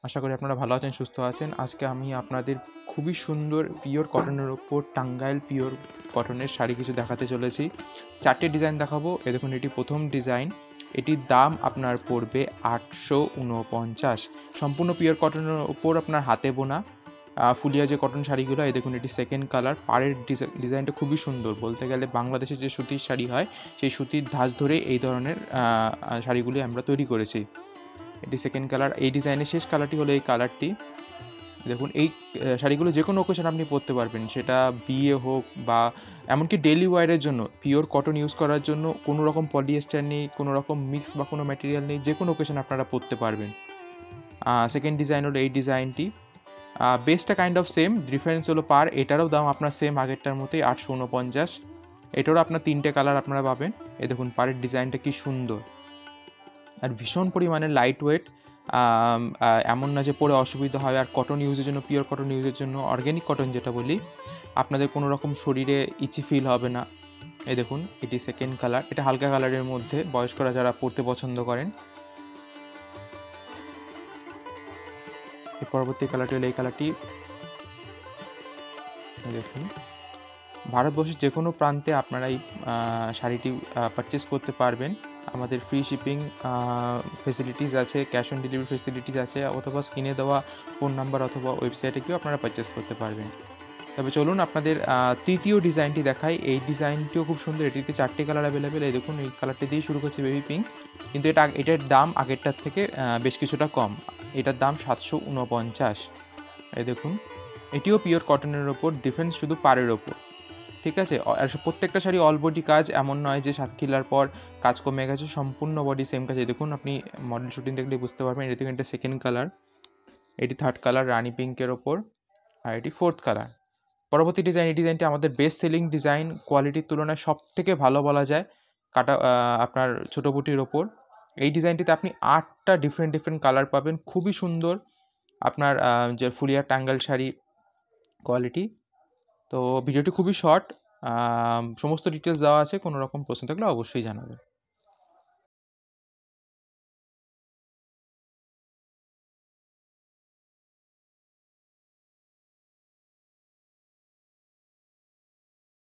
আশা করি আপনারা ভালো আছেন, সুস্থ আছেন। আজকে আমি আপনাদের খুবই সুন্দর পিওর কটনের ওপর টাঙ্গাইল পিওর কটনের শাড়ি কিছু দেখাতে চলেছি। 4টে ডিজাইন দেখাবো। এই দেখুন, এটি প্রথম ডিজাইন। এটির দাম আপনার পড়বে 849। সম্পূর্ণ পিওর কটনের ওপর আপনার হাতে বোনা ফুলিয়া যে কটন শাড়িগুলো। এই দেখুন, এটি সেকেন্ড কালার। পাড়ের ডিজাইনটা খুবই সুন্দর। বলতে গেলে বাংলাদেশে যে সুতির শাড়ি হয়, সেই সুতির ধাঁচ ধরে এই ধরনের শাড়িগুলি আমরা তৈরি করেছি। এটি সেকেন্ড কালার। এই ডিজাইনের শেষ কালারটি হলো এই কালারটি। দেখুন, এই শাড়িগুলো যে কোনো ওকেশন আপনি পরতে পারবেন, সেটা বিয়ে হোক বা এমনকি ডেইলি ওয়্যারের জন্য পিওর কটন ইউজ করার জন্য কোনো রকম পলিয়েস্টার নেই, কোনো রকম মিক্স বা কোনো ম্যাটেরিয়াল নেই, যে কোনো ওকেশন আপনারা পরতে পারবেন। সেকেন্ড ডিজাইন হলো এই ডিজাইনটি। বেসটা কাইন্ড অফ সেম, ডিফারেন্স হলো পার। এটারও দাম আপনার সেম আগেরটার মতোই 849। এটারও আপনার 3টে কালার আপনারা পাবেন। এই দেখুন, পাড়ের ডিজাইনটা কি সুন্দর আর ভীষণ পরিমাণে লাইট ওয়েট। এমন না যে পরে অসুবিধা হয়। আর কটন ইউজের জন্য, পিওর কটন ইউজের জন্য, অর্গ্যানিক কটন যেটা বলি, আপনাদের কোনো রকম শরীরে ইচি ফিল হবে না। এই দেখুন, এটি সেকেন্ড কালার। এটা হালকা কালারের মধ্যে বয়স্করা যারা পরতে পছন্দ করেন। এর পরবর্তী কালারটি হলো এই কালারটি। দেখুন, ভারতবর্ষের যে কোনো প্রান্তে আপনারা এই শাড়িটি পারচেস করতে পারবেন। আমাদের ফ্রি শিপিং ফেসিলিটিস আছে, ক্যাশ অন ডেলিভারি ফেসিলিটিস আছে, অথবা স্ক্রিনে দেওয়া ফোন নাম্বার অথবা ওয়েবসাইটে গিয়েও আপনারা পারচেস করতে পারবেন। তবে চলুন আপনাদের তৃতীয় ডিজাইনটি দেখাই। এই ডিজাইনটিও খুব সুন্দর। এটিতে 4টে কালার অ্যাভেলেবেল। এই দেখুন, এই কালারটি দিয়েই শুরু করছে, বেবি পিঙ্ক। কিন্তু এটার দাম আগেরটার থেকে বেশ কিছুটা কম। এটার দাম 749। এই দেখুন, এটিও পিওর কটনের ওপর, ডিফারেন্স শুধু পাড়ের ওপর। ঠিক আছে? আর প্রত্যেকটা শাড়ি অল বডি কাজ, এমন নয় যে সাতক্ষীলার পর কাজ কমে গেছে। সম্পূর্ণ বডি সেম কাজ। দেখুন, আপনি মডেল শুটিং দেখলে বুঝতে পারবেন। এটি দেখুন, এটা সেকেন্ড কালার, এটি থার্ড কালার রানি পিঙ্কের ওপর, আর এটি ফোর্থ কালার। পরবর্তী ডিজাইন, এই ডিজাইনটি আমাদের বেস্ট সেলিং ডিজাইন, কোয়ালিটির তুলনায় সব থেকে ভালো বলা যায়। কাটা আপনার ছোটো বুটির ওপর। এই ডিজাইনটিতে আপনি 8টা ডিফারেন্ট কালার পাবেন। খুবই সুন্দর আপনার যে ফুলিয়া টাঙ্গাইল শাড়ি কোয়ালিটি। তো ভিডিওটি খুবই শর্ট, সমস্ত ডিটেলস দেওয়া আছে। কোনো রকম প্রশ্ন থাকলে অবশ্যই জানাবেন।